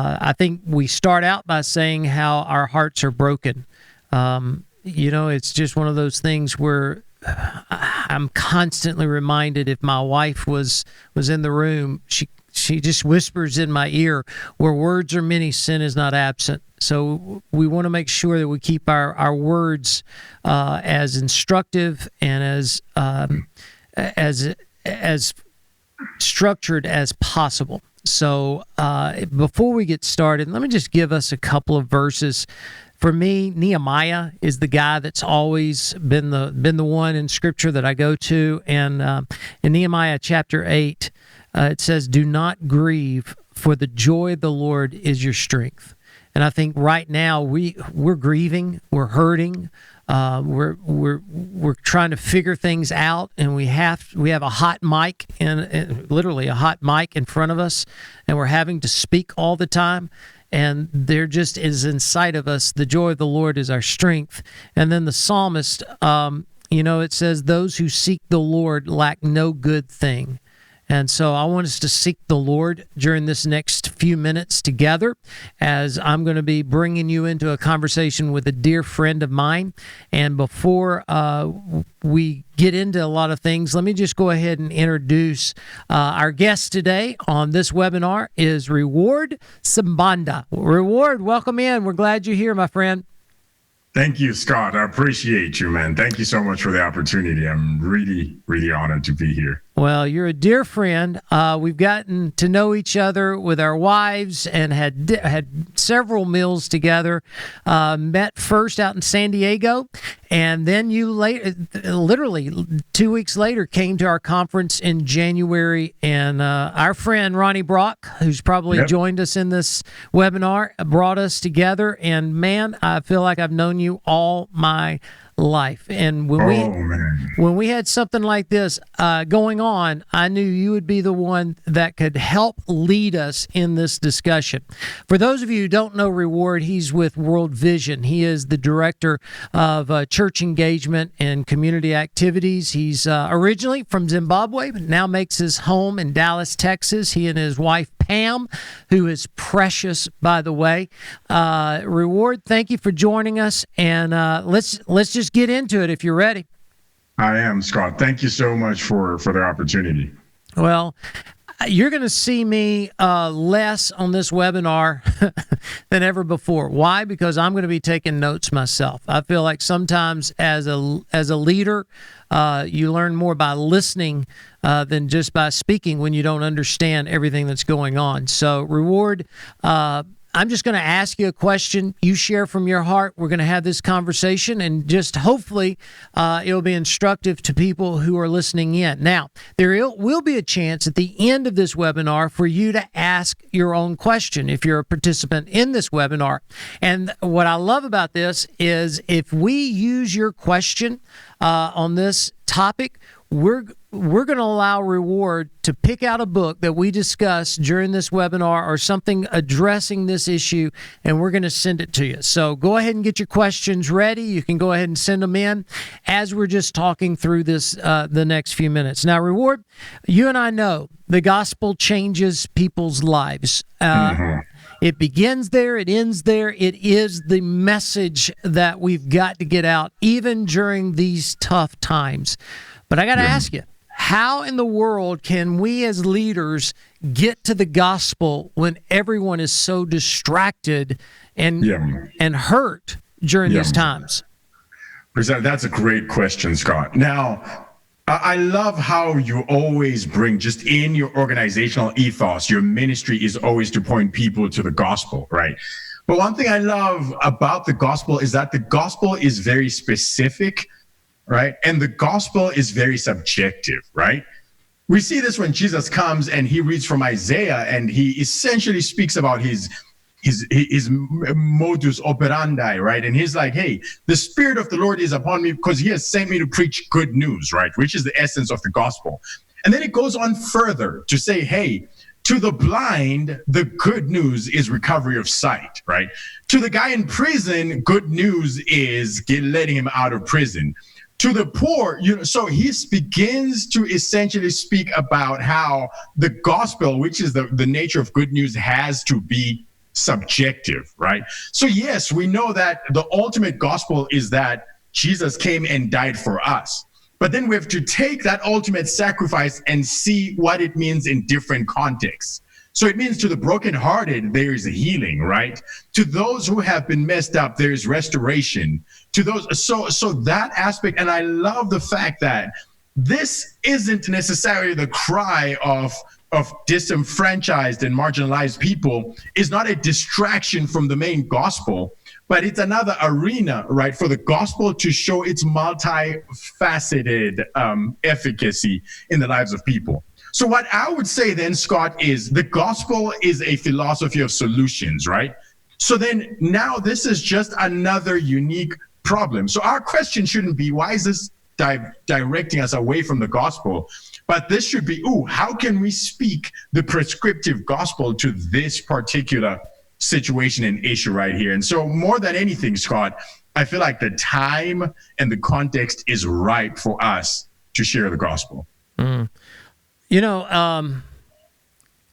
I think we start out by saying how our hearts are broken. It's just one of those things where I'm constantly reminded, if my wife was in the room, she just whispers in my ear, where words are many, sin is not absent. So we want to make sure that we keep our words as instructive and as structured as possible. So before we get started, let me just give us a couple of verses. For me, Nehemiah is the guy that's always been the one in Scripture that I go to. And in Nehemiah chapter 8, it says, "Do not grieve, for the joy of the Lord is your strength." And I think right now we're grieving, we're hurting, we're trying to figure things out, and we have a hot mic, and literally a hot mic in front of us, and we're having to speak all the time. And there just is inside of us, the joy of the Lord is our strength. And then the psalmist, it says, "Those who seek the Lord lack no good thing." And so I want us to seek the Lord during this next few minutes together, as I'm going to be bringing you into a conversation with a dear friend of mine. And before we get into a lot of things, let me just go ahead and introduce our guest today on this webinar is Reward Sibanda. Reward, welcome in. We're glad you're here, my friend. Thank you, Scott. I appreciate you, man. Thank you so much for the opportunity. I'm really, really honored to be here. Well, you're a dear friend. We've gotten to know each other with our wives and had several meals together. Met first out in San Diego, and then you literally 2 weeks later, came to our conference in January. And our friend Ronnie Brock, who's probably joined us in this webinar, brought us together. And man, I feel like I've known you all my life. And when we had something like this going on, I knew you would be the one that could help lead us in this discussion. For those of you who don't know Reward, he's with World Vision. He is the director of church engagement and community activities. He's originally from Zimbabwe, but now makes his home in Dallas, Texas. He and his wife Pam, who is precious, by the way. Reward, thank you for joining us, and let's just get into it if you're ready. I am, Scott. Thank you so much for the opportunity. Well, you're going to see me less on this webinar than ever before. Why? Because I'm going to be taking notes myself. I feel like sometimes as a leader, you learn more by listening than just by speaking when you don't understand everything that's going on. So, Reward, I'm just going to ask you a question. You share from your heart. We're going to have this conversation, and just hopefully it'll be instructive to people who are listening in. Now, there will be a chance at the end of this webinar for you to ask your own question if you're a participant in this webinar. And what I love about this is if we use your question on this topic, we're going to allow Reward to pick out a book that we discuss during this webinar or something addressing this issue, and we're going to send it to you. So go ahead and get your questions ready. You can go ahead and send them in as we're just talking through this the next few minutes. Now, Reward, you and I know the gospel changes people's lives. It begins there, it ends there. It is the message that we've got to get out, even during these tough times. But I got to ask you, how in the world can we as leaders get to the gospel when everyone is so distracted and hurt during these times? That's a great question, Scott. Now, I love how you always bring, just in your organizational ethos, your ministry is always to point people to the gospel, right? But one thing I love about the gospel is that the gospel is very specific, right? And the gospel is very subjective, right? We see this when Jesus comes and he reads from Isaiah, and he essentially speaks about his modus operandi, right? And he's like, hey, the Spirit of the Lord is upon me because he has sent me to preach good news, right? Which is the essence of the gospel. And then it goes on further to say, hey, to the blind, the good news is recovery of sight, right? To the guy in prison, good news is letting him out of prison. To the poor, so he begins to essentially speak about how the gospel, which is the nature of good news, has to be subjective, right? So yes, we know that the ultimate gospel is that Jesus came and died for us. But then we have to take that ultimate sacrifice and see what it means in different contexts. So it means to the brokenhearted, there is a healing, right? To those who have been messed up, there is restoration. To those, so that aspect, and I love the fact that this isn't necessarily the cry of disenfranchised and marginalized people, is not a distraction from the main gospel, but it's another arena, right, for the gospel to show its multifaceted efficacy in the lives of people. So what I would say then, Scott, is the gospel is a philosophy of solutions, right? So then now this is just another unique problem. So our question shouldn't be, why is this directing us away from the gospel? But this should be, how can we speak the prescriptive gospel to this particular situation and issue right here? And so more than anything, Scott, I feel like the time and the context is right for us to share the gospel. You know,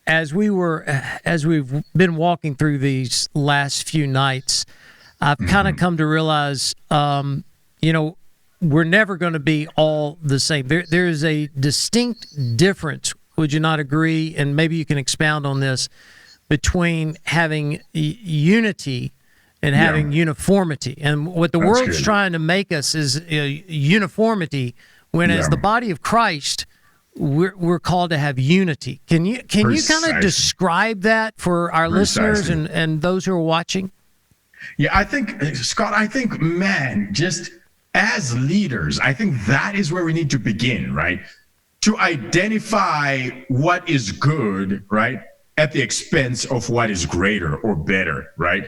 as we've been walking through these last few nights, I've kind of come to realize, we're never going to be all the same. There is a distinct difference, would you not agree? And maybe you can expound on this, between having unity and having uniformity. And what the world's trying to make us is uniformity, when as the body of Christ, we're called to have unity. Can you kind of describe that for our listeners and those who are watching? Yeah, I think, Scott, man, just as leaders, I think that is where we need to begin, right? To identify what is good, right, at the expense of what is greater or better, right?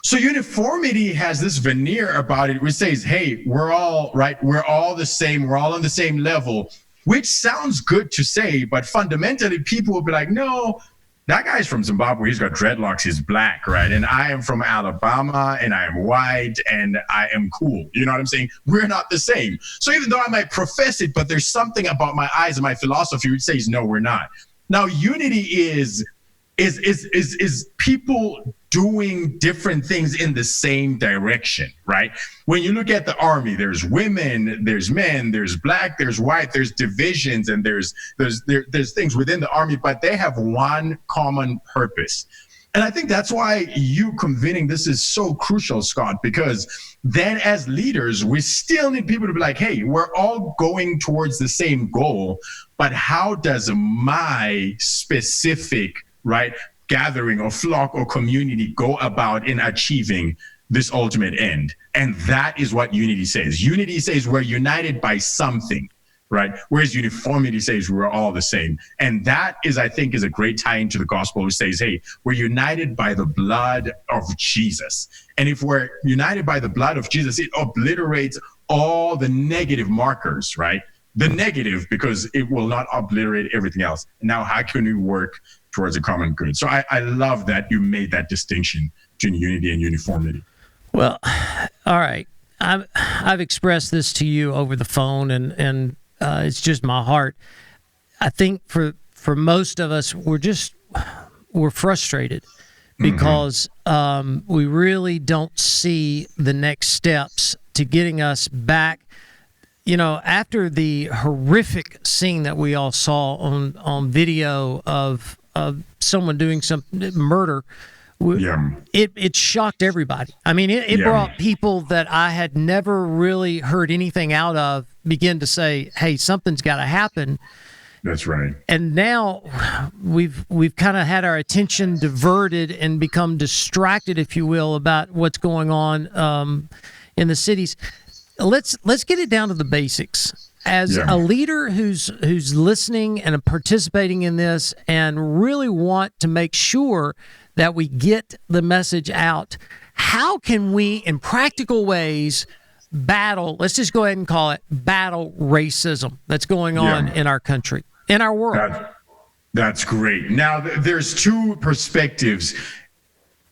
So uniformity has this veneer about it which says, hey, we're all right, we're all the same, we're all on the same level, which sounds good to say, but fundamentally people will be like, no, that guy's from Zimbabwe, he's got dreadlocks, he's black, right? And I am from Alabama, and I am white, and I am cool. You know what I'm saying? We're not the same. So even though I might profess it, but there's something about my eyes and my philosophy which says, no, we're not. Now, unity is people doing different things in the same direction, right? When you look at the army, there's women, there's men, there's black, there's white, there's divisions, and there's things within the army, but they have one common purpose. And I think that's why you convening this is so crucial, Scott, because then as leaders, we still need people to be like, hey, we're all going towards the same goal, but how does my specific, right, gathering or flock or community go about in achieving this ultimate end? And that is what unity says. Unity says we're united by something, right? Whereas uniformity says we're all the same. And that is, I think, is a great tie into the gospel, which says, hey, we're united by the blood of Jesus. And if we're united by the blood of Jesus, it obliterates all the negative markers, right? The negative, because it will not obliterate everything else. Now, how can we work towards a common good? So I love that you made that distinction between unity and uniformity. Well, all right. I've expressed this to you over the phone, and it's just my heart. I think for most of us, we're frustrated because we really don't see the next steps to getting us back. You know, after the horrific scene that we all saw on video of someone doing some murder, it shocked everybody. I mean, it brought people that I had never really heard anything out of begin to say, hey, something's got to happen. That's right. And now we've kind of had our attention diverted and become distracted, if you will, about what's going on in the cities. Let's get it down to the basics. As a leader who's listening and participating in this and really want to make sure that we get the message out, how can we, in practical ways, battle, let's just go ahead and call it battle racism that's going on in our country, in our world? That's great. Now, there's two perspectives.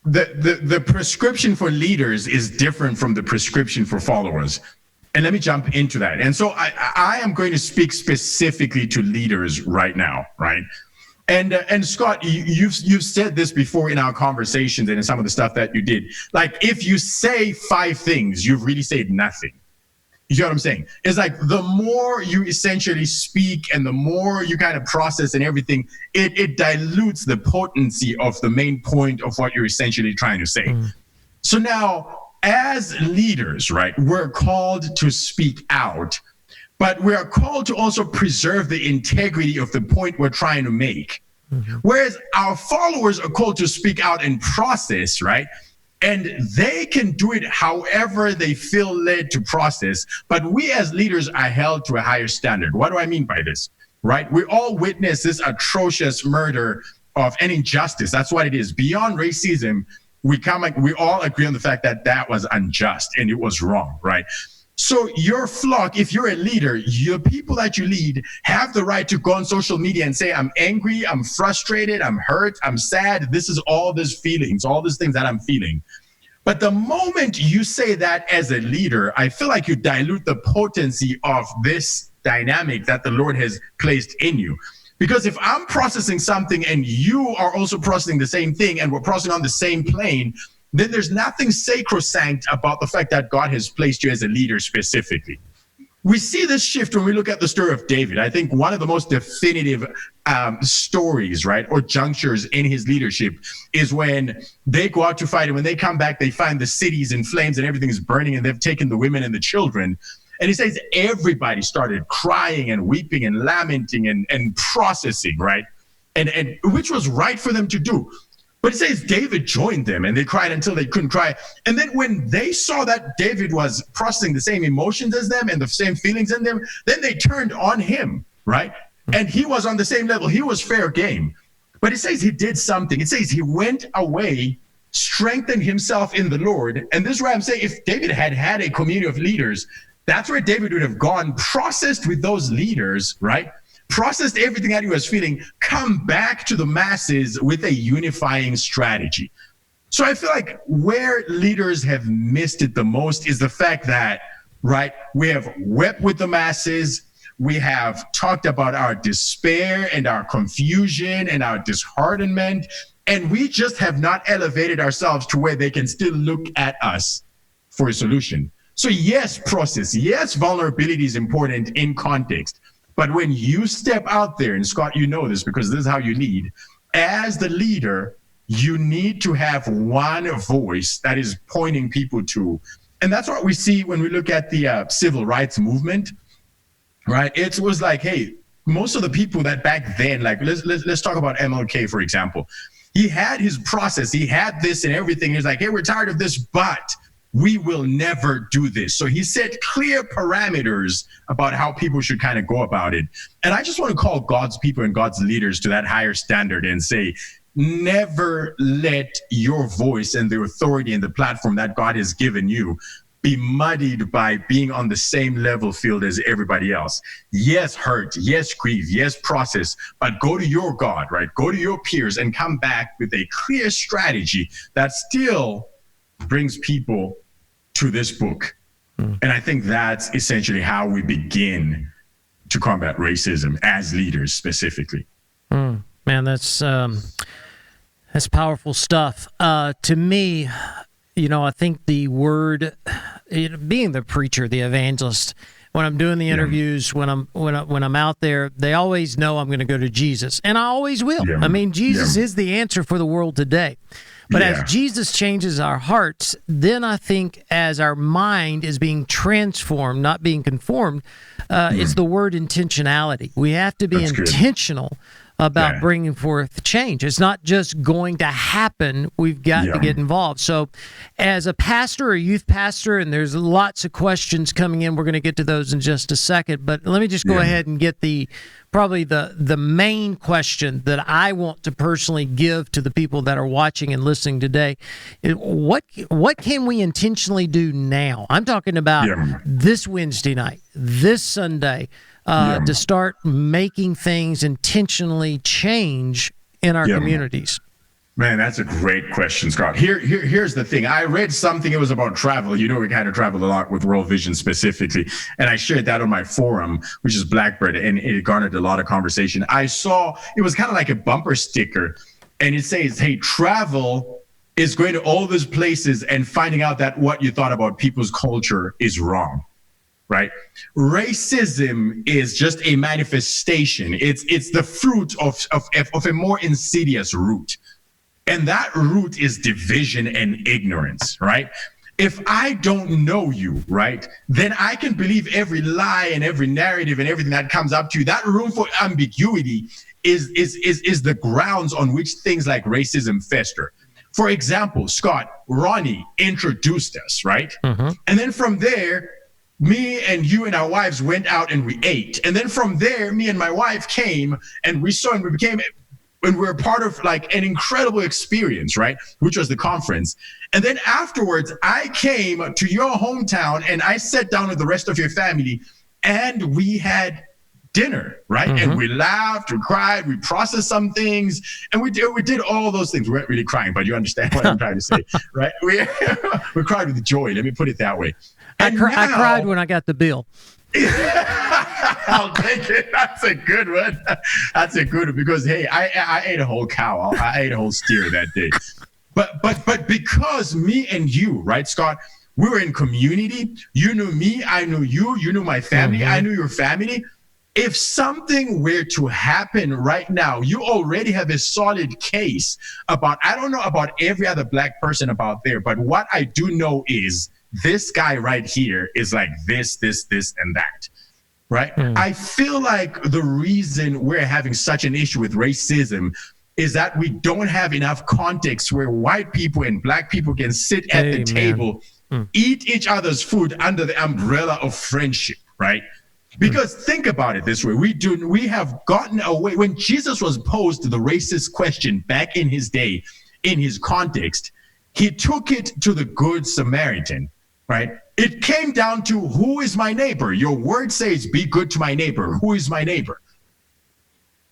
The prescription for leaders is different from the prescription for followers. And let me jump into that. And so I am going to speak specifically to leaders right now, right? And Scott, you've said this before in our conversations and in some of the stuff that you did. Like, if you say 5 things, you've really said nothing. You know what I'm saying? It's like the more you essentially speak and the more you kind of process and everything, it dilutes the potency of the main point of what you're essentially trying to say. So now, as leaders, right, we're called to speak out, but we are called to also preserve the integrity of the point we're trying to make. Whereas our followers are called to speak out and process, right? And they can do it however they feel led to process. But we as leaders are held to a higher standard. What do I mean by this? Right? We all witness this atrocious murder of an injustice. That's what it is. Beyond racism, we all agree on the fact that that was unjust and it was wrong, right? So your flock, if you're a leader, your people that you lead have the right to go on social media and say, I'm angry, I'm frustrated, I'm hurt, I'm sad. This is all these feelings, all these things that I'm feeling. But the moment you say that as a leader, I feel like you dilute the potency of this dynamic that the Lord has placed in you. Because if I'm processing something and you are also processing the same thing and we're processing on the same plane, then there's nothing sacrosanct about the fact that God has placed you as a leader specifically. We see this shift when we look at the story of David. I think one of the most definitive stories, right, or junctures in his leadership is when they go out to fight, and when they come back, they find the cities in flames and everything is burning, and they've taken the women and the children. And he says everybody started crying and weeping and lamenting and processing, right, and which was right for them to do. But it says David joined them and they cried until they couldn't cry. And then when they saw that David was processing the same emotions as them and the same feelings in them, then they turned on him, right? And he was on the same level. He was fair game. But it says he did something. It says he went away, strengthened himself in the Lord. And this is where I'm saying if David had had a community of leaders, that's where David would have gone, processed with those leaders, right? Processed everything that he was feeling, come back to the masses with a unifying strategy. So I feel like where leaders have missed it the most is the fact that, right, we have wept with the masses, we have talked about our despair and our confusion and our disheartenment, and we just have not elevated ourselves to where they can still look at us for a solution. So yes, process, yes, vulnerability is important in context. But when you step out there, and Scott, you know this because this is how you lead, as the leader, you need to have one voice that is pointing people to. And that's what we see when we look at the civil rights movement, right? It was like, hey, most of the people that back then, like, let's talk about MLK, for example. He had his process. He had this and everything. He's like, hey, we're tired of this, but we will never do this. So he set clear parameters about how people should kind of go about it. And I just want to call God's people and God's leaders to that higher standard and say, never let your voice and the authority and the platform that God has given you be muddied by being on the same level field as everybody else. Yes, hurt, yes, grieve, yes, process, but go to your God, right? Go to your peers and come back with a clear strategy that still brings people to this book. And I think that's essentially how we begin to combat racism as leaders specifically. Man, that's powerful stuff. To me, I think the word, being the preacher, the evangelist, when I'm doing the interviews, when I'm out there, they always know I'm going to go to Jesus, and I always will. I mean, Jesus is the answer for the world today. But as Jesus changes our hearts, then I think as our mind is being transformed, not being conformed, it's the word intentionality. We have to be intentional about bringing forth change. It's not just going to happen. We've got to get involved. So as a pastor or youth pastor, and there's lots of questions coming in, we're going to get to those in just a second, but let me just go ahead and get probably the main question that I want to personally give to the people that are watching and listening today. What can we intentionally do now? I'm talking about this Wednesday night, this Sunday, to start making things intentionally change in our communities. Man, that's a great question, Scott. Here's the thing. I read something. It was about travel. You know, we kind of travel a lot with World Vision specifically, and I shared that on my forum, which is Blackbird, and it garnered a lot of conversation. I saw it was kind of like a bumper sticker, and it says, "Hey, travel is going to all these places and finding out that what you thought about people's culture is wrong." Right? Racism is just a manifestation. It's the fruit of a more insidious root. And that root is division and ignorance, right? If I don't know you, right, then I can believe every lie and every narrative and everything that comes up to you. That room for ambiguity is the grounds on which things like racism fester. For example, Scott, Ronnie introduced us, right? Mm-hmm. And then from there, me and you and our wives went out and we ate. And then from there, me and my wife came and we saw and we became... and we're part of like an incredible experience, right? Which was the conference. And then afterwards, I came to your hometown and I sat down with the rest of your family and we had dinner, right? Mm-hmm. And we laughed, we cried, we processed some things, and we did all those things. We weren't really crying, but you understand what I'm trying to say, right? We cried with joy, let me put it that way. I cried when I got the bill. I'll take it. That's a good one. That's a good one because hey, I ate a whole cow. I ate a whole steer that day. But because me and you, right, Scott, we were in community. You knew me, I knew you. You knew my family, mm-hmm. I knew your family. If something were to happen right now, you already have a solid case about. I don't know about every other black person about there, but what I do know is this guy right here is like this, and that. Right? Mm. I feel like the reason we're having such an issue with racism is that we don't have enough context where white people and black people can sit at the table, eat each other's food under the umbrella of friendship, right? Because think about it this way, we have gotten away. When Jesus was posed the racist question back in his day, in his context, he took it to the Good Samaritan, right? It came down to who is my neighbor? Your word says, be good to my neighbor. Who is my neighbor?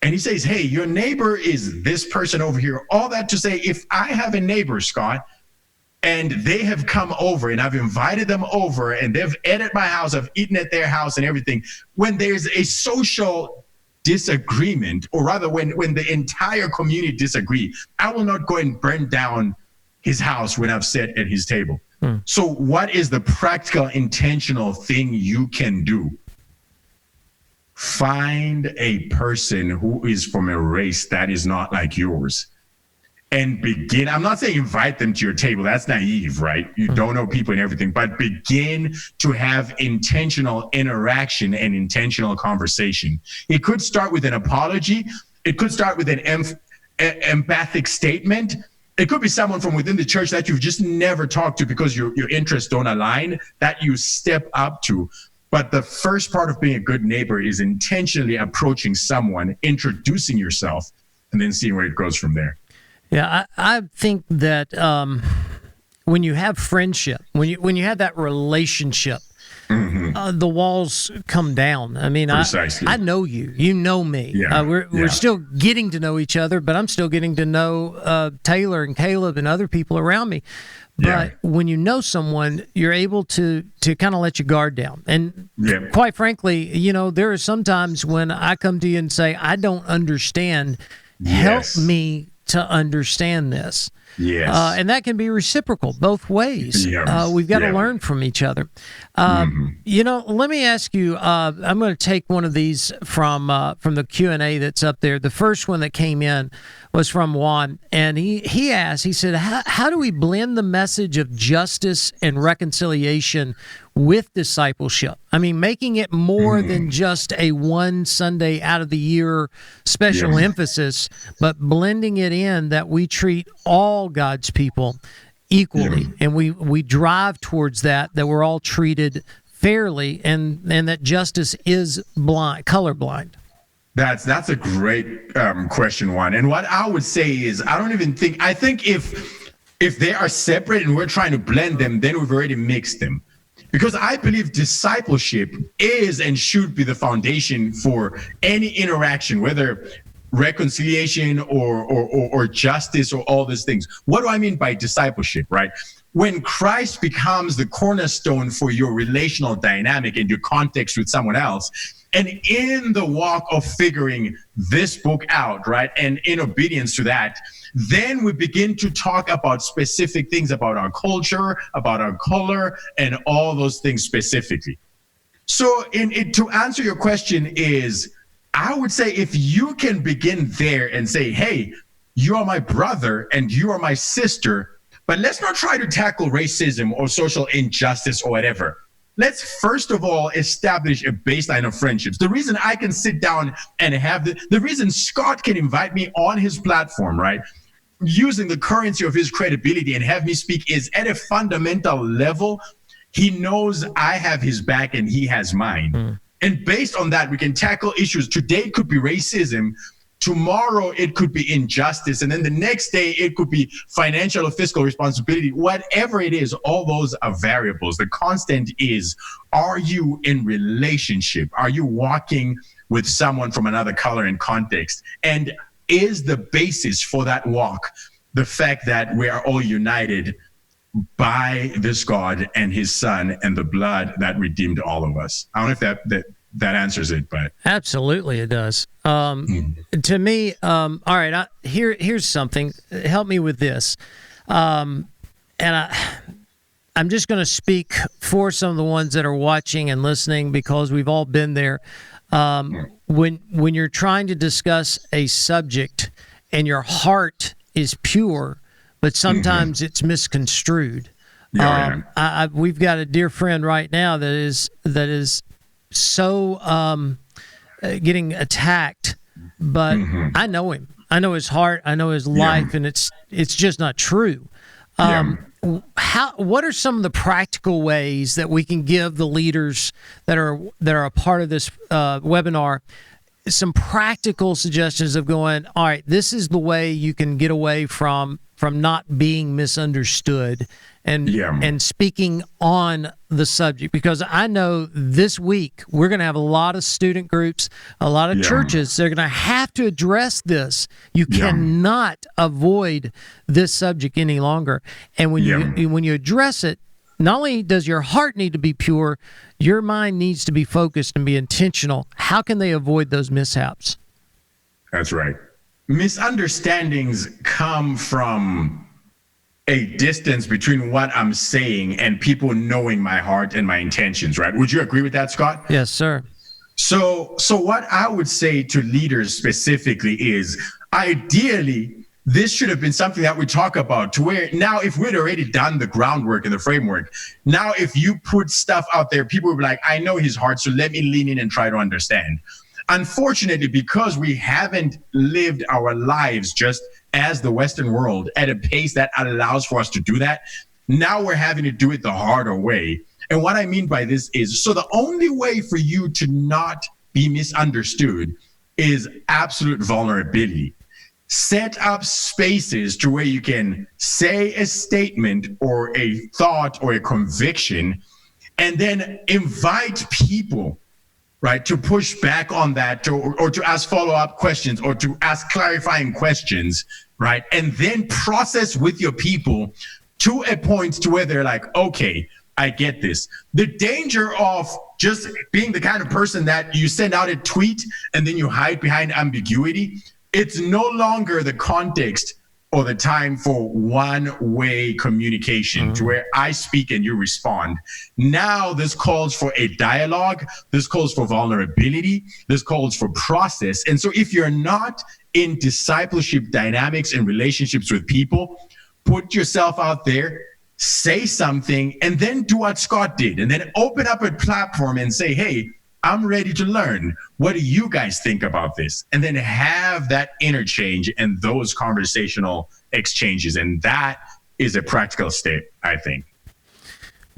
And he says, hey, your neighbor is this person over here. All that to say, if I have a neighbor, Scott, and they have come over and I've invited them over and they've ate at my house, I've eaten at their house and everything. When there's a social disagreement, or rather when the entire community disagree, I will not go and burn down his house when I've sat at his table. So what is the practical, intentional thing you can do? Find a person who is from a race that is not like yours and begin. I'm not saying invite them to your table. That's naive, right? You don't know people and everything, but begin to have intentional interaction and intentional conversation. It could start with an apology. It could start with an empathic statement. It could be someone from within the church that you've just never talked to because your interests don't align, that you step up to. But the first part of being a good neighbor is intentionally approaching someone, introducing yourself, and then seeing where it goes from there. Yeah, I think that when you have friendship, when you have that relationship, the walls come down. I mean, I know you. You know me. Yeah. We're still getting to know each other, but I'm still getting to know Taylor and Caleb and other people around me. But when you know someone, you're able to kind of let your guard down. And quite frankly, you know, there are some times when I come to you and say, I don't understand. Help me to understand this. Yes. And that can be reciprocal both ways. We've got to learn from each other. You know, let me ask you, I'm going to take one of these from the Q&A that's up there. The first one that came in was from Juan, and he asked, he said, how do we blend the message of justice and reconciliation with discipleship? I mean, making it more than just a one Sunday out of the year special emphasis, but blending it in that we treat all God's people equally, and we drive towards that we're all treated fairly, and that justice is colorblind. That's a great question, Juan. And what I would say is, I think if they are separate and we're trying to blend them, then we've already mixed them. Because I believe discipleship is and should be the foundation for any interaction, whether reconciliation or justice or all these things. What do I mean by discipleship, right? When Christ becomes the cornerstone for your relational dynamic and your context with someone else, and in the walk of figuring this book out, right, and in obedience to that, then we begin to talk about specific things about our culture, about our color, and all those things specifically. So to answer your question is, I would say if you can begin there and say, hey, you are my brother and you are my sister, but let's not try to tackle racism or social injustice or whatever. Let's first of all establish a baseline of friendships. The reason I can sit down and have the reason Scott can invite me on his platform, right, using the currency of his credibility and have me speak is at a fundamental level. He knows I have his back and he has mine. And based on that, we can tackle issues. Today it could be racism. Tomorrow it could be injustice. And then the next day it could be financial or fiscal responsibility. Whatever it is, all those are variables. The constant is, are you in relationship? Are you walking with someone from another color and context? And is the basis for that walk the fact that we are all united by this God and his son and the blood that redeemed all of us? I don't know if that answers it, but absolutely it does. To me, all right, here's something. Help me with this. And I'm just going to speak for some of the ones that are watching and listening because we've all been there. When you're trying to discuss a subject and your heart is pure, but sometimes it's misconstrued. We've got a dear friend right now that is so getting attacked, but I know him. I know his heart. I know his life, and it's just not true. What are some of the practical ways that we can give the leaders that are a part of this webinar some practical suggestions of going, all right, this is the way you can get away from not being misunderstood and speaking on the subject? Because I know this week we're going to have a lot of student groups, a lot of churches. They're going to have to address this. You cannot avoid this subject any longer. And when you address it, not only does your heart need to be pure, your mind needs to be focused and be intentional. How can they avoid those mishaps? That's right. Misunderstandings come from a distance between what I'm saying and people knowing my heart and my intentions, right? Would you agree with that, Scott? Yes, sir. So what I would say to leaders specifically is, ideally, this should have been something that we talk about, to where now if we'd already done the groundwork and the framework, now if you put stuff out there, people will be like, I know his heart, so let me lean in and try to understand. Unfortunately, because we haven't lived our lives just as the Western world at a pace that allows for us to do that, now we're having to do it the harder way. And what I mean by this is, so the only way for you to not be misunderstood is absolute vulnerability. Set up spaces to where you can say a statement or a thought or a conviction, and then invite people, right, to push back on that, or to ask follow-up questions, or to ask clarifying questions, right? And then process with your people to a point to where they're like, okay, I get this. The danger of just being the kind of person that you send out a tweet and then you hide behind ambiguity, it's no longer the context or the time for one-way communication to where I speak and you respond. Now this calls for a dialogue. This calls for vulnerability. This calls for process. And so if you're not in discipleship dynamics and relationships with people, put yourself out there, say something, and then do what Scott did, and then open up a platform and say, hey, I'm ready to learn. What do you guys think about this? And then have that interchange and those conversational exchanges. And that is a practical step, I think.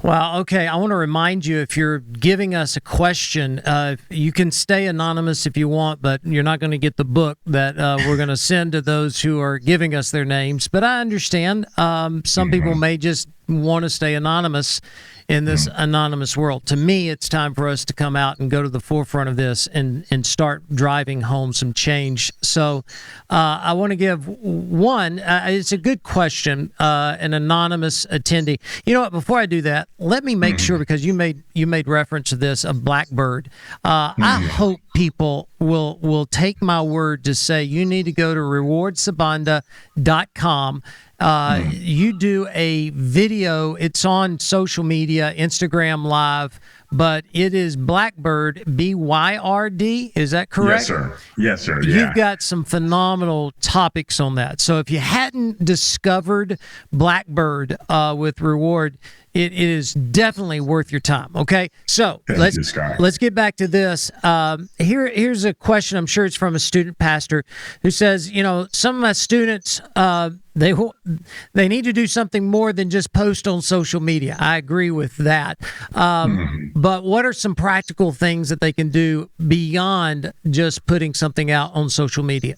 Well, okay. I want to remind you, if you're giving us a question, you can stay anonymous if you want, but you're not going to get the book that we're going to send to those who are giving us their names. But I understand some people may just want to stay anonymous. in this anonymous world. To me, it's time for us to come out and go to the forefront of this and start driving home some change. So I want to give one, it's a good question, an anonymous attendee. You know what, before I do that, let me make sure, because you made reference to this, a Blackbird. I hope people will take my word to say you need to go to rewardsibanda.com. You do a video. It's on social media, Instagram Live, but it is Blackbird, BYRD. Is that correct? Yes, sir. Yes, sir. Yeah. You've got some phenomenal topics on that. So if you hadn't discovered Blackbird with Reward, it is definitely worth your time. Okay, so let's get back to this. Here's a question. I'm sure it's from a student pastor who says, some of my students they need to do something more than just post on social media. I agree with that. But what are some practical things that they can do beyond just putting something out on social media?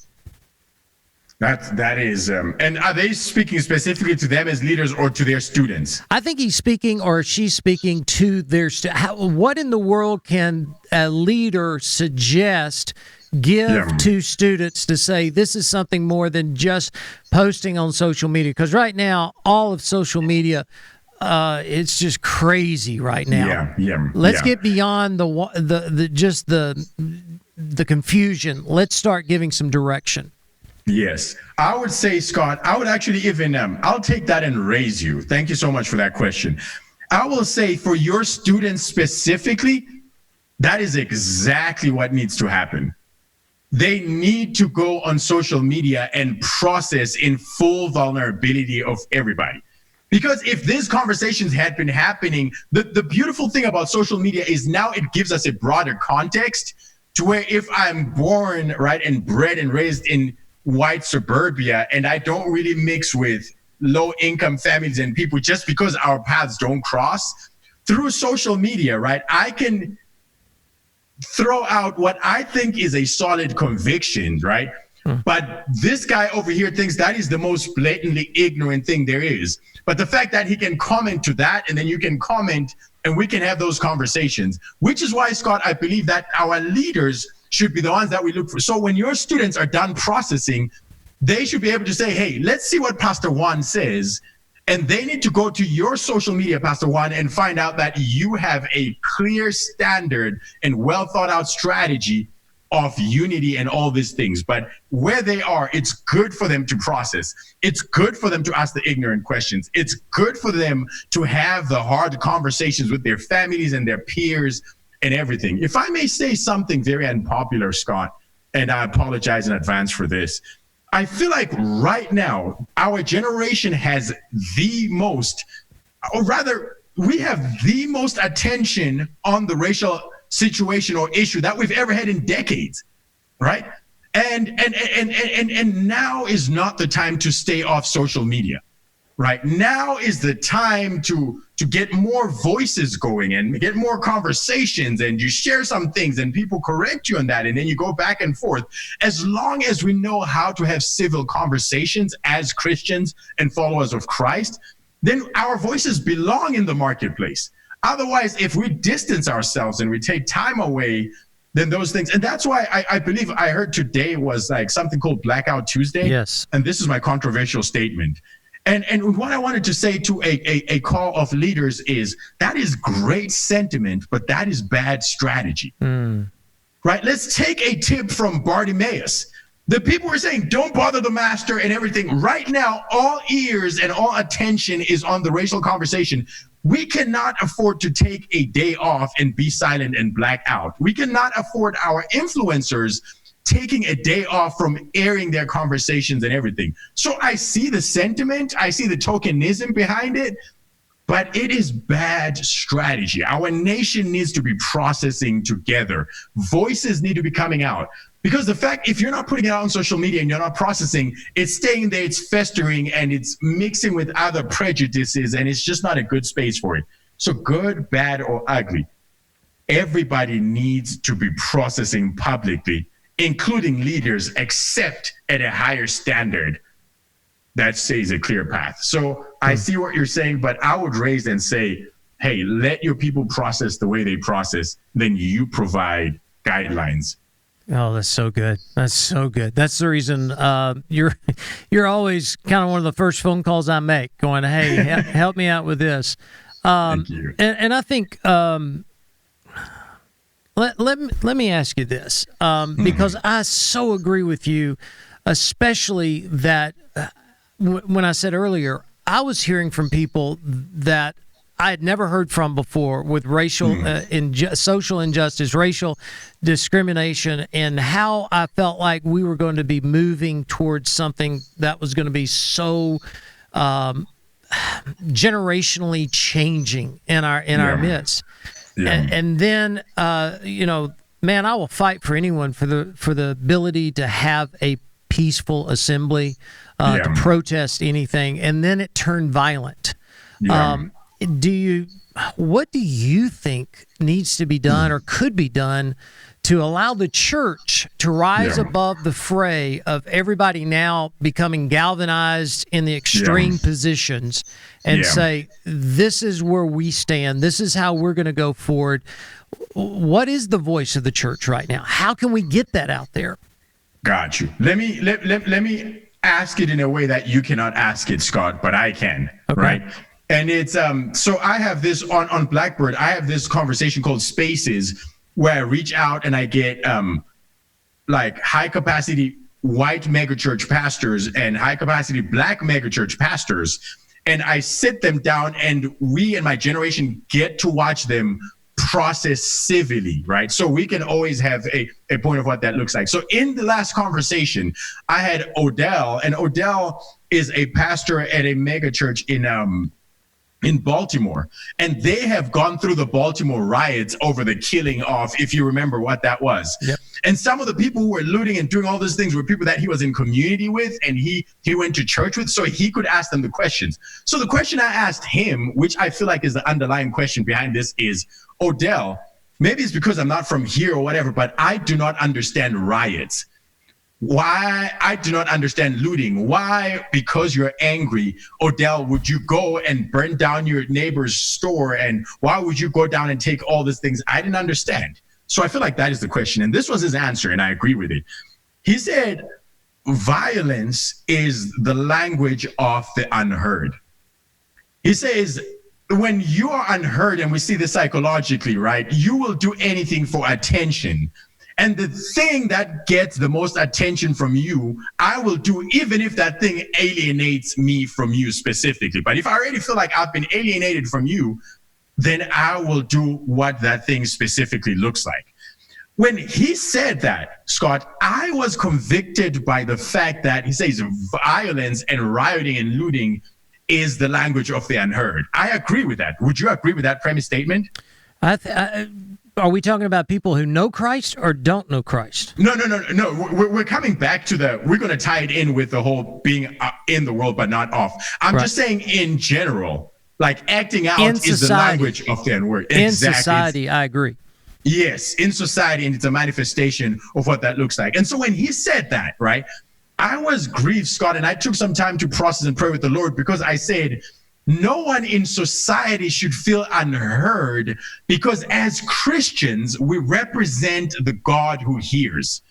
That is, and are they speaking specifically to them as leaders or to their students? I think he's speaking, or she's speaking to their what in the world can a leader suggest, give to students to say this is something more than just posting on social media? Because right now, all of social media, it's just crazy right now. Let's get beyond the confusion. Let's start giving some direction. Yes, I would say, Scott, I would actually even, I'll take that and raise you. Thank you so much for that question. I will say for your students specifically, that is exactly what needs to happen. They need to go on social media and process in full vulnerability of everybody. Because if these conversations had been happening, the beautiful thing about social media is now it gives us a broader context to where if I'm born, right, and bred and raised in white suburbia, and I don't really mix with low income families and people just because our paths don't cross, through social media, right, I can throw out what I think is a solid conviction, right? But this guy over here thinks that is the most blatantly ignorant thing there is. But the fact that he can comment to that, and then you can comment, and we can have those conversations, which is why, Scott, I believe that our leaders should be the ones that we look for. So when your students are done processing, they should be able to say, hey, let's see what Pastor Juan says. And they need to go to your social media, Pastor Juan, and find out that you have a clear standard and well thought out strategy of unity and all these things. But where they are, it's good for them to process. It's good for them to ask the ignorant questions. It's good for them to have the hard conversations with their families and their peers and everything. If I may say something very unpopular, Scott, and I apologize in advance for this, I feel like right now, our generation has the most, or rather, we have the most attention on the racial situation or issue that we've ever had in decades, right? And now is not the time to stay off social media, right? Now is the time to get more voices going and get more conversations, and you share some things and people correct you on that, and then you go back and forth. As long as we know how to have civil conversations as Christians and followers of Christ, then our voices belong in the marketplace. Otherwise, if we distance ourselves and we take time away, then those things, and that's why I believe I heard today was like something called Blackout Tuesday. Yes. And this is my controversial statement. And what I wanted to say to a call of leaders is that is great sentiment, but that is bad strategy, right? Let's take a tip from Bartimaeus. The people were saying, don't bother the master and everything. Right now, all ears and all attention is on the racial conversation. We cannot afford to take a day off and be silent and black out. We cannot afford our influencers taking a day off from airing their conversations and everything. So I see the sentiment, I see the tokenism behind it, but it is bad strategy. Our nation needs to be processing together. Voices need to be coming out. Because the fact, if you're not putting it out on social media and you're not processing, it's staying there, it's festering, and it's mixing with other prejudices, and it's just not a good space for it. So good, bad, or ugly, everybody needs to be processing publicly, including leaders, except at a higher standard that says a clear path. So I see what you're saying, but I would raise and say, hey, let your people process the way they process, then you provide guidelines. Oh, that's so good. That's so good. That's the reason you're always kind of one of the first phone calls I make, going, "Hey, help me out with this." Thank you. And I think let me ask you this, because I so agree with you, especially that when I said earlier, I was hearing from people that I had never heard from before with racial social injustice, racial discrimination, and how I felt like we were going to be moving towards something that was going to be so generationally changing in our midst. Yeah. And then man, I will fight for anyone for the ability to have a peaceful assembly, to protest anything, and then it turned violent. What do you think needs to be done or could be done to allow the church to rise above the fray of everybody now becoming galvanized in the extreme positions and say, this is where we stand, this is how we're going to go forward? What is the voice of the church right now? How can we get that out there? Got you. Let me ask it in a way that you cannot ask it, Scott, but I can, right? And it's so I have this on Blackbird, I have this conversation called Spaces, where I reach out and I get like high capacity white megachurch pastors and high capacity black megachurch pastors, and I sit them down, and we and my generation get to watch them process civilly, right? So we can always have a point of what that looks like. So in the last conversation, I had Odell, and Odell is a pastor at a megachurch in Baltimore, and they have gone through the Baltimore riots over the killing of, if you remember what that was. Yep. And some of the people who were looting and doing all those things were people that he was in community with and he went to church with, so he could ask them the questions. So the question I asked him, which I feel like is the underlying question behind this, is, Odell, maybe it's because I'm not from here or whatever, but I do not understand riots. Why? I do not understand looting. Why? Because you're angry, Odell, would you go and burn down your neighbor's store? And why would you go down and take all these things? I didn't understand. So I feel like that is the question. And this was his answer, and I agree with it. He said, violence is the language of the unheard. He says, when you are unheard, and we see this psychologically, right, you will do anything for attention. And the thing that gets the most attention from you, I will do, even if that thing alienates me from you specifically. But if I already feel like I've been alienated from you, then I will do what that thing specifically looks like. When he said that, Scott, I was convicted by the fact that he says violence and rioting and looting is the language of the unheard. I agree with that. Would you agree with that premise statement? Are we talking about people who know Christ or don't know Christ? No. We're coming back to we're going to tie it in with the whole being in the world but not of. I'm just saying in general, like acting out is the language of the unheard. In society, I agree. Yes, in society, and it's a manifestation of what that looks like. And so when he said that, right, I was grieved, Scott, and I took some time to process and pray with the Lord, because I said, no one in society should feel unheard, because as Christians, we represent the God who hears.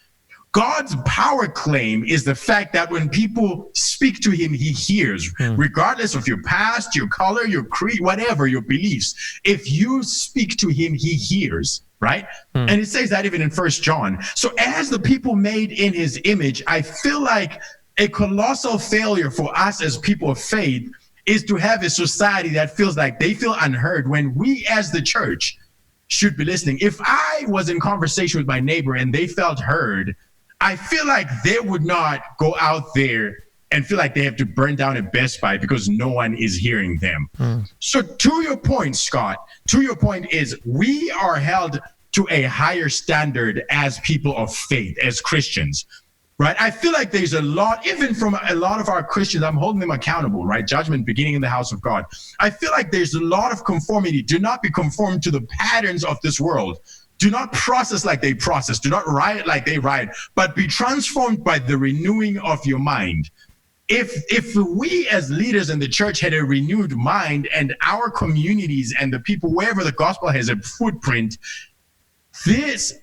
God's power claim is the fact that when people speak to him, he hears, regardless of your past, your color, your creed, whatever your beliefs. If you speak to him, he hears, right? And it says that even in 1 John. So as the people made in his image, I feel like a colossal failure for us as people of faith is to have a society that feels like they feel unheard, when we as the church should be listening. If I was in conversation with my neighbor and they felt heard, I feel like they would not go out there and feel like they have to burn down a Best Buy because no one is hearing them. So to your point, Scott, is we are held to a higher standard as people of faith, as Christians. Right. I feel like there's a lot, even from a lot of our Christians, I'm holding them accountable, right? Judgment beginning in the house of God. I feel like there's a lot of conformity. Do not be conformed to the patterns of this world. Do not process like they process. Do not riot like they riot, but be transformed by the renewing of your mind. if we as leaders in the church had a renewed mind, and our communities and the people wherever the gospel has a footprint,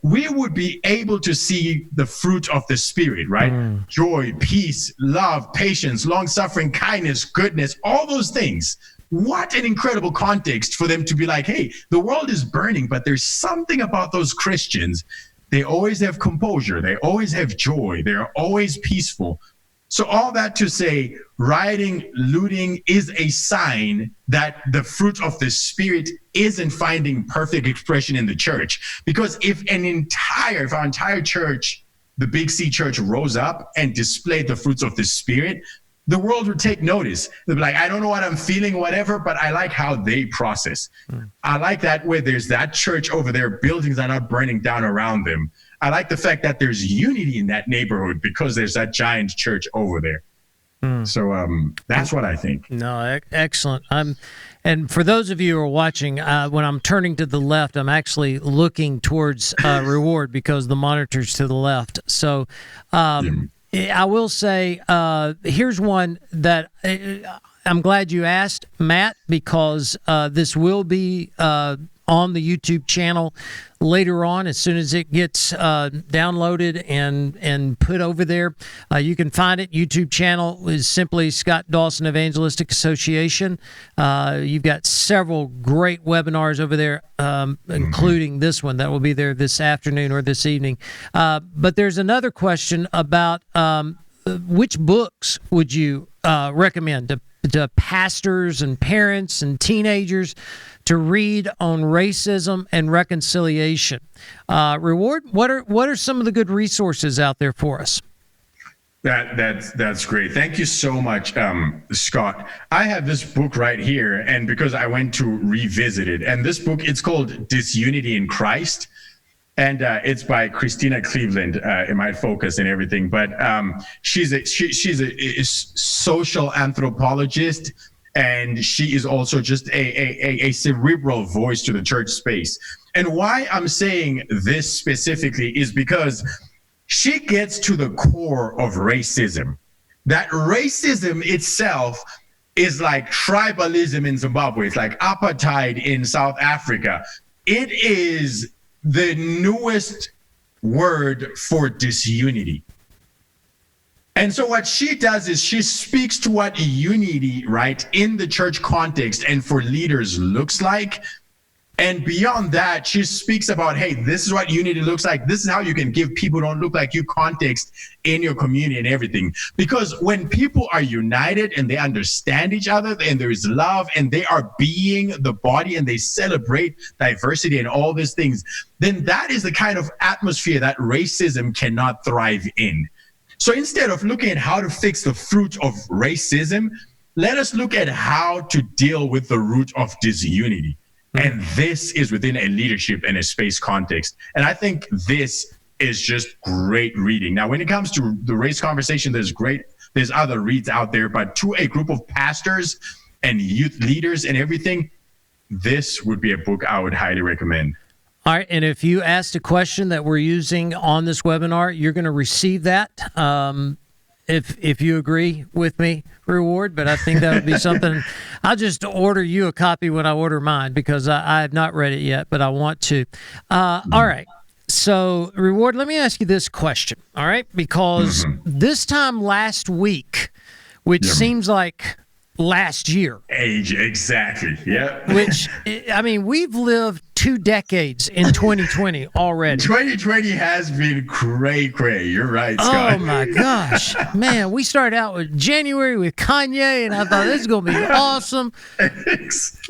we would be able to see the fruit of the Spirit, right? Joy, peace, love, patience, long suffering, kindness, goodness, all those things. What an incredible context for them to be like, hey, the world is burning, but there's something about those Christians. They always have composure. They always have joy. They're always peaceful. So all that to say, rioting, looting is a sign that the fruit of the Spirit isn't finding perfect expression in the church. Because if our entire church, the Big C church, rose up and displayed the fruits of the Spirit, the world would take notice. They'll be like, I don't know what I'm feeling, whatever, but I like how they process. I like that where there's that church over there, buildings are not burning down around them. I like the fact that there's unity in that neighborhood because there's that giant church over there. So that's what I think. No, excellent. And for those of you who are watching, when I'm turning to the left, I'm actually looking towards Reward because the monitor's to the left. So I will say, here's one that I'm glad you asked, Matt, because this will be on the YouTube channel later on as soon as it gets downloaded and put over there. You can find it. YouTube channel is simply Scott Dawson Evangelistic Association. You've got several great webinars over there, including this one that will be there this afternoon or this evening. But there's another question about which books would you recommend to pastors and parents and teenagers to read on racism and reconciliation? Reward, what are some of the good resources out there for us? That's great. Thank you so much, Scott. I have this book right here, and because I went to revisit it, and this book, it's called Disunity in Christ. And it's by Christina Cleveland. It might focus and everything, but she's a social anthropologist, and she is also just a cerebral voice to the church space. And why I'm saying this specifically is because she gets to the core of racism. That racism itself is like tribalism in Zimbabwe. It's like apartheid in South Africa. It is the newest word for disunity. And so what she does is she speaks to what unity, right, in the church context and for leaders looks like. And beyond that, she speaks about, hey, this is what unity looks like. This is how you can give people who don't look like you context in your community and everything. Because when people are united and they understand each other and there is love and they are being the body and they celebrate diversity and all these things, then that is the kind of atmosphere that racism cannot thrive in. So instead of looking at how to fix the fruit of racism, let us look at how to deal with the root of disunity. And this is within a leadership and a space context. And I think this is just great reading. Now, when it comes to the race conversation, there's other reads out there, but to a group of pastors and youth leaders and everything, this would be a book I would highly recommend. All right, and if you asked a question that we're using on this webinar, you're going to receive that. If you agree with me, Reward, but I think that would be something. I'll just order you a copy when I order mine because I have not read it yet, but I want to. All right. So, Reward, let me ask you this question, all right? Because this time last week, which seems like last year. Exactly. Yeah. Which, I mean, we've lived 2 decades in 2020 already. 2020 has been cray. You're right, Scott. Oh, my gosh. Man, we started out with January with Kanye, and I thought this is going to be awesome.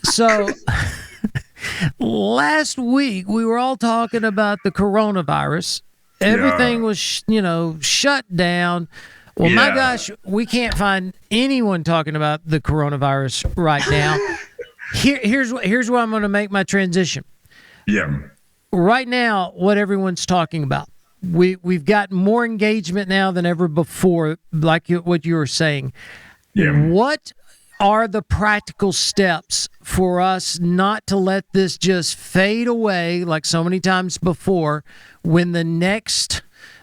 So last week, we were all talking about the coronavirus. Everything was, shut down. Well, my gosh, we can't find anyone talking about the coronavirus right now. Here's where I'm going to make my transition. Yeah. Right now, what everyone's talking about, we've got more engagement now than ever before, like what you were saying. Yeah. What are the practical steps for us not to let this just fade away like so many times before when the next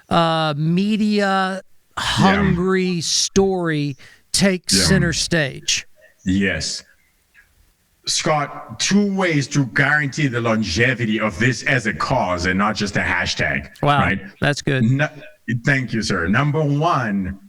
media hungry story take center stage. Yes. Scott, 2 ways to guarantee the longevity of this as a cause and not just a hashtag. Wow, right? That's good. Thank you, sir. Number 1,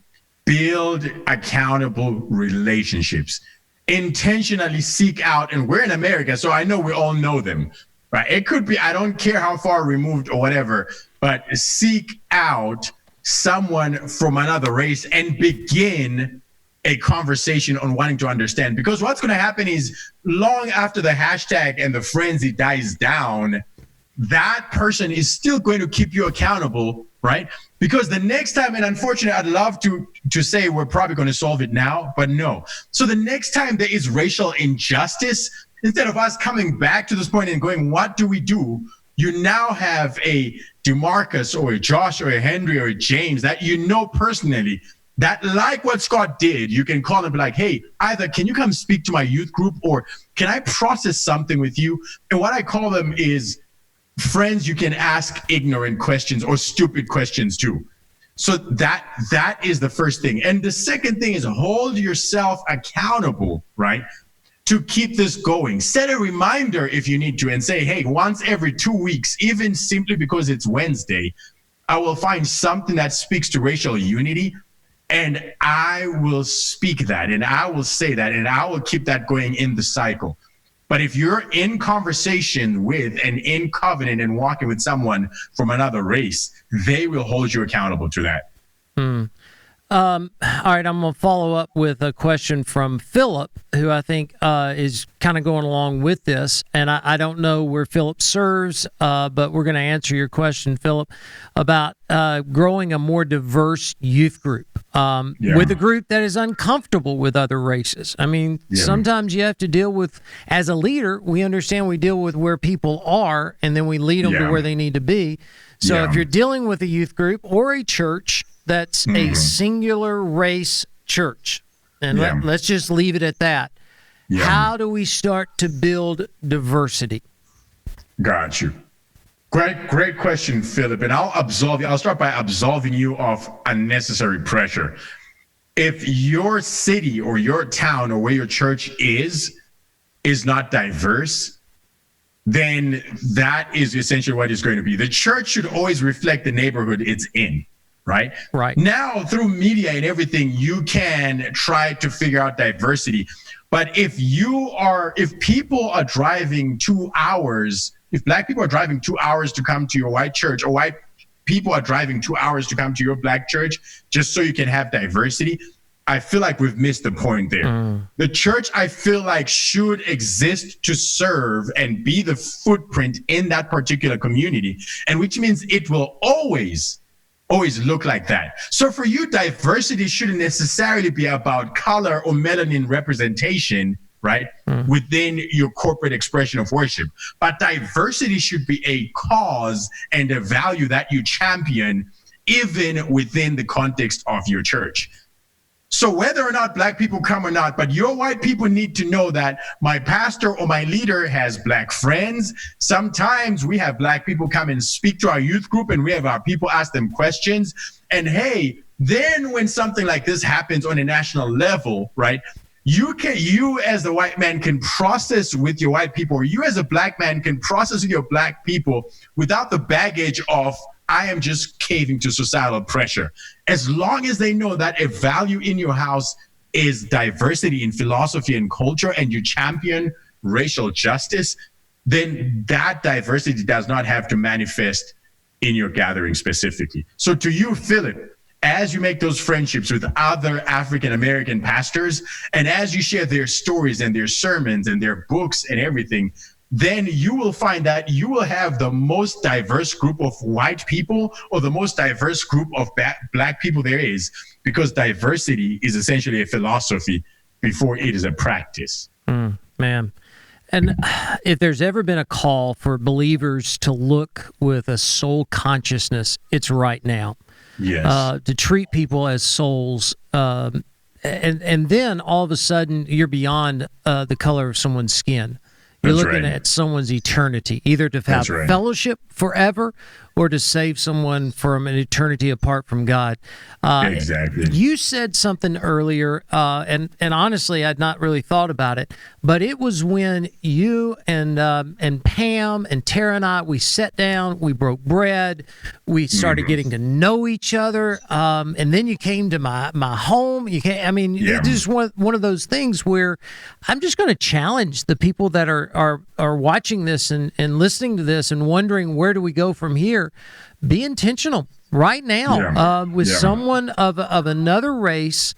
build accountable relationships. Intentionally seek out, and we're in America, so I know we all know them, right? It could be, I don't care how far removed or whatever, but seek out someone from another race and begin a conversation on wanting to understand. Because what's going to happen is, long after the hashtag and the frenzy dies down, that person is still going to keep you accountable, right? Because the next time, and unfortunately, I'd love to say we're probably going to solve it now, but no. So the next time there is racial injustice, instead of us coming back to this point and going, what do we do? You now have a DeMarcus or a Josh or a Henry or a James that you know personally, that like what Scott did, you can call and be like, hey, either can you come speak to my youth group, or can I process something with you? And what I call them is friends you can ask ignorant questions or stupid questions to. So that is the first thing. And the second thing is hold yourself accountable, right? To keep this going. Set a reminder if you need to and say, hey, once every 2 weeks, even simply because it's Wednesday, I will find something that speaks to racial unity, and I will speak that, and I will say that, and I will keep that going in the cycle. But if you're in conversation with and in covenant and walking with someone from another race, they will hold you accountable to that. All right, I'm going to follow up with a question from Philip, who I think is kind of going along with this. And I don't know where Philip serves, but we're going to answer your question, Philip, about growing a more diverse youth group with a group that is uncomfortable with other races. I mean, sometimes you have to deal with, as a leader, we understand we deal with where people are, and then we lead them to where they need to be. So if you're dealing with a youth group or a church that's a singular race church, and let's just leave it at that. How do we start to build diversity? Got you. Great question, Philip. And I'll start by absolving you of unnecessary pressure. If your city or your town or where your church is not diverse, then that is essentially what it's going to be. The church should always reflect the neighborhood it's in. Right. Now, through media and everything, you can try to figure out diversity. But if people are driving 2 hours, if Black people are driving 2 hours to come to your white church, or white people are driving 2 hours to come to your Black church, just so you can have diversity, I feel like we've missed the point there. The church, I feel like, should exist to serve and be the footprint in that particular community, and which means it will always look like that. So for you, diversity shouldn't necessarily be about color or melanin representation, right? Within your corporate expression of worship. But diversity should be a cause and a value that you champion, even within the context of your church. So whether or not Black people come or not, but your white people need to know that my pastor or my leader has Black friends. Sometimes we have Black people come and speak to our youth group, and we have our people ask them questions. And hey, then when something like this happens on a national level, right, you as the white man can process with your white people, or you as a Black man can process with your Black people without the baggage of, I am just caving to societal pressure. As long as they know that a value in your house is diversity in philosophy and culture, and you champion racial justice, then that diversity does not have to manifest in your gathering specifically. So to you, Philip, as you make those friendships with other African-American pastors, and as you share their stories and their sermons and their books and everything, then you will find that you will have the most diverse group of white people, or the most diverse group of Black people there is, because diversity is essentially a philosophy before it is a practice. Man. And if there's ever been a call for believers to look with a soul consciousness, it's right now. Yes. To treat people as souls. And then all of a sudden you're beyond the color of someone's skin. You're looking at someone's eternity, either to have fellowship forever or to save someone from an eternity apart from God. Exactly. You said something earlier, and honestly, I'd not really thought about it, but it was when you and Pam and Tara and I, we sat down, we broke bread, we started getting to know each other, and then you came to my home. It's just one of those things where I'm just going to challenge the people that are watching this and listening to this and wondering where do we go from here. Be intentional right now with someone of another race.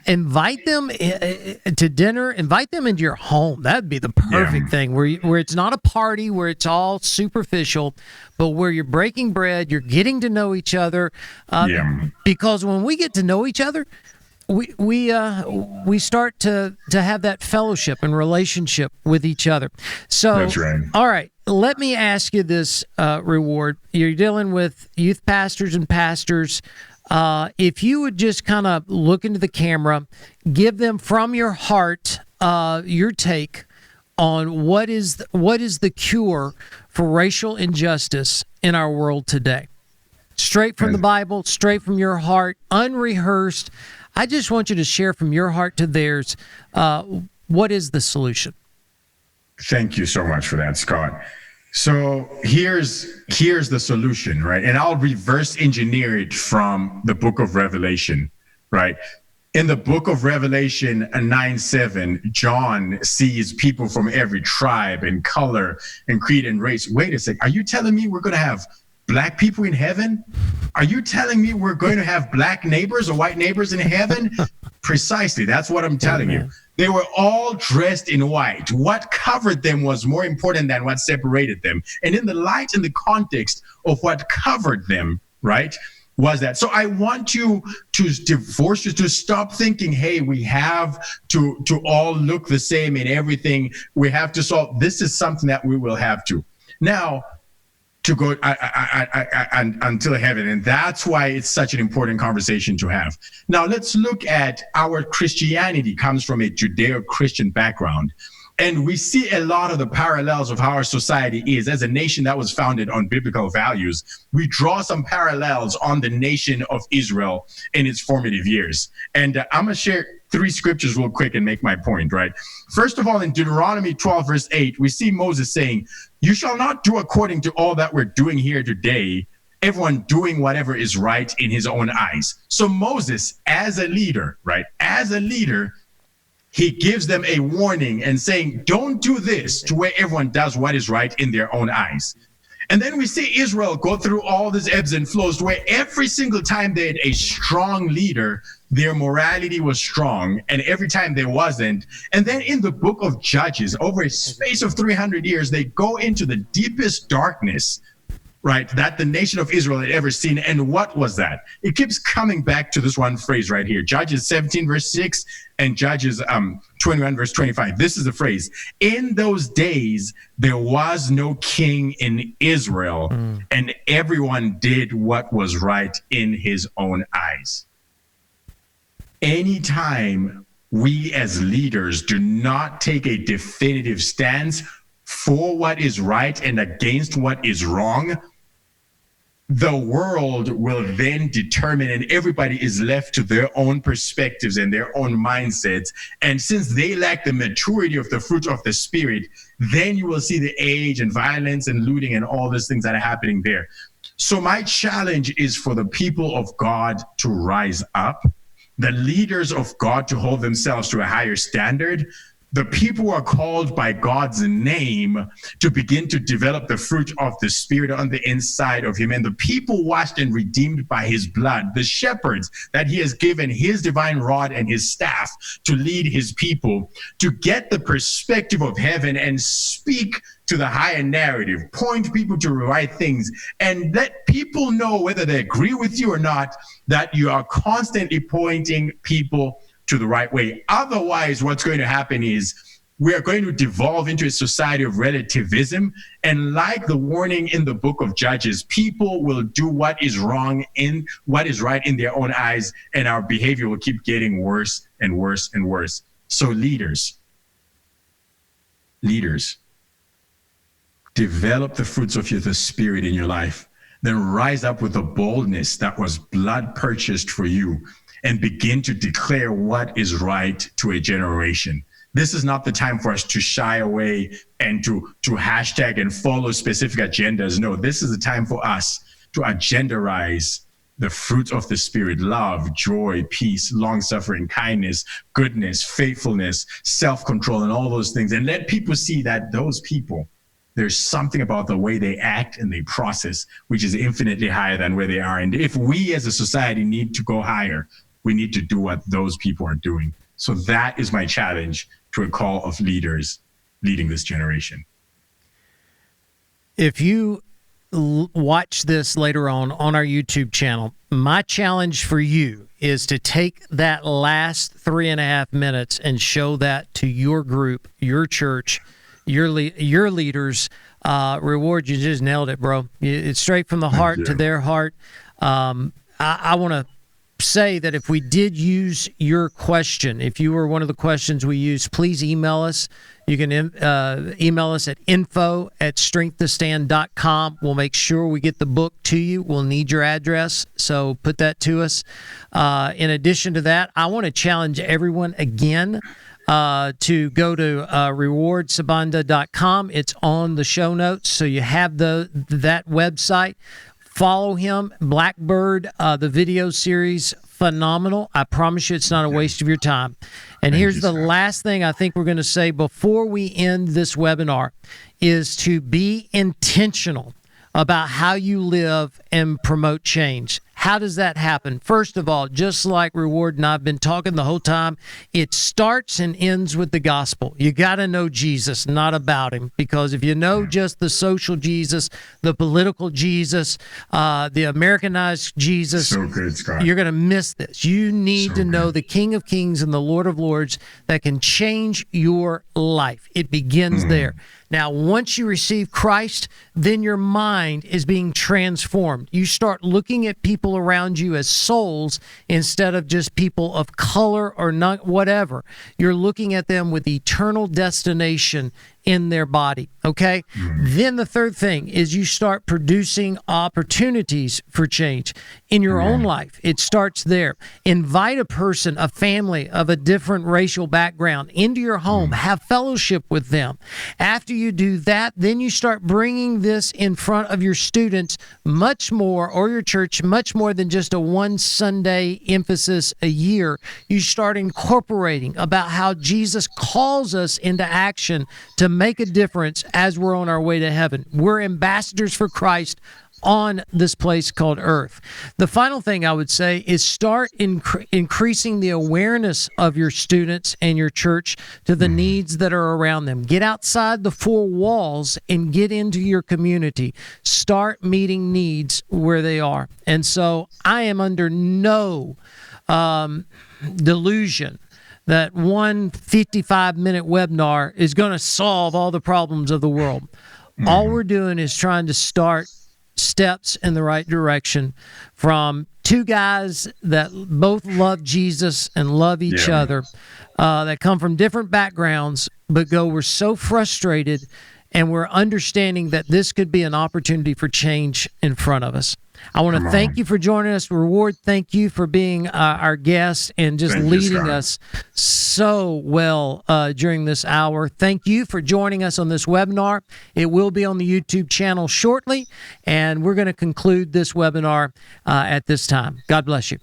Invite them to dinner. Invite them into your home. That'd be the perfect thing where it's not a party, where it's all superficial, but where you're breaking bread, you're getting to know each other. Because when we get to know each other, we start to have that fellowship and relationship with each other. So that's right. All right, let me ask you this, Reward. You're dealing with youth pastors and pastors. If you would just kind of look into the camera, give them from your heart your take on what is the cure for racial injustice in our world today. Straight from the Bible, straight from your heart, unrehearsed. I just want you to share from your heart to theirs. What is the solution? Thank you so much for that, Scott. So here's the solution, right? And I'll reverse engineer it from the book of Revelation, right? In the book of Revelation 9:7, John sees people from every tribe and color and creed and race. Wait a sec. Are you telling me we're going to have black people in heaven? Are you telling me we're going to have black neighbors or white neighbors in heaven? Precisely. That's what I'm telling you. They were all dressed in white. What covered them was more important than what separated them. And in the light and the context of what covered them, right, was that. So I want you to force you to stop thinking, hey, we have to all look the same in everything. We have to solve. This is something that we will have to. Now, to go until heaven. And that's why it's such an important conversation to have. Now, let's look at our Christianity comes from a Judeo-Christian background. And we see a lot of the parallels of how our society is. As a nation that was founded on biblical values, we draw some parallels on the nation of Israel in its formative years. And I'm going to share 3 scriptures real quick and make my point, right? First of all, in Deuteronomy 12, verse 8, we see Moses saying, "You shall not do according to all that we're doing here today, everyone doing whatever is right in his own eyes." So Moses, as a leader, right, as a leader, he gives them a warning and saying, don't do this to where everyone does what is right in their own eyes. And then we see Israel go through all these ebbs and flows to where every single time they had a strong leader, their morality was strong, and every time there wasn't. And then in the book of Judges, over a space of 300 years, they go into the deepest darkness, right, that the nation of Israel had ever seen. And what was that? It keeps coming back to this one phrase right here, Judges 17, verse 6, and Judges 21, verse 25. This is the phrase: "In those days, there was no king in Israel, and everyone did what was right in his own eyes." Anytime we as leaders do not take a definitive stance for what is right and against what is wrong, the world will then determine, and everybody is left to their own perspectives and their own mindsets. And since they lack the maturity of the fruit of the Spirit, then you will see the age and violence and looting and all those things that are happening there. So my challenge is for the people of God to rise up, the leaders of God to hold themselves to a higher standard, the people who are called by God's name to begin to develop the fruit of the Spirit on the inside of him, and the people washed and redeemed by his blood, the shepherds that he has given his divine rod and his staff to lead his people, to get the perspective of heaven and speak to the higher narrative, point people to the right things, and let people know, whether they agree with you or not, that you are constantly pointing people to the right way. Otherwise, what's going to happen is we are going to devolve into a society of relativism. And like the warning in the book of Judges, people will do what is wrong in what is right in their own eyes, and our behavior will keep getting worse and worse and worse. So leaders, develop the fruits of the Spirit in your life. then rise up with a boldness that was blood purchased for you and begin to declare what is right to a generation. This is not the time for us to shy away and to hashtag and follow specific agendas. No, this is the time for us to agendarize the fruits of the Spirit: love, joy, peace, long-suffering, kindness, goodness, faithfulness, self-control, and all those things. And let people see that those people, there's something about the way they act and they process, which is infinitely higher than where they are. And if we as a society need to go higher, we need to do what those people are doing. So that is my challenge to a call of leaders leading this generation. If you watch this later on our YouTube channel, my challenge for you is to take that last 3.5 minutes and show that to your group, your church, your leaders. Reward, you just nailed it, bro. It's straight from the heart to their heart. I want to say that if we did use your question, if you were one of the questions we used, please email us. You can email us at info@strengthtostand.com. We'll make sure we get the book to you. We'll need your address, so put that to us. In addition to that, I want to challenge everyone again to go to rewardsibanda.com. It's on the show notes, so you have that website. Follow him, Blackbird, the video series, phenomenal. I promise you it's not a waste of your time. And here's the last thing I think we're going to say before we end this webinar is to be intentional about how you live and promote change. How does that happen? First of all, just like Reward and I've been talking the whole time, it starts and ends with the gospel. You got to know Jesus, not about him, because if you know just the social Jesus, the political Jesus, the Americanized Jesus, so good, Scott, you're going to miss this. You need to know the King of Kings and the Lord of Lords that can change your life. It begins there. Now, once you receive Christ, then your mind is being transformed. You start looking at people around you as souls instead of just people of color or not, whatever. You're looking at them with eternal destination in their body, okay? Then the third thing is you start producing opportunities for change in your own life. It starts there. Invite a person, a family of a different racial background into your home. Have fellowship with them. After you do that, then you start bringing this in front of your students much more, or your church, much more than just a one Sunday emphasis a year. You start incorporating about how Jesus calls us into action to make a difference as we're on our way to heaven. We're ambassadors for Christ on this place called earth. The final thing I would say is start increasing the awareness of your students and your church to the needs that are around them. Get outside the four walls and get into your community. Start meeting needs where they are. And so I am under no delusion that one 55-minute webinar is going to solve all the problems of the world. All we're doing is trying to start steps in the right direction from two guys that both love Jesus and love each other, that come from different backgrounds, but we're so frustrated, and we're understanding that this could be an opportunity for change in front of us. I want to thank you for joining us. Reward, thank you for being our guest and just leading us so well during this hour. Thank you for joining us on this webinar. It will be on the YouTube channel shortly, and we're going to conclude this webinar at this time. God bless you.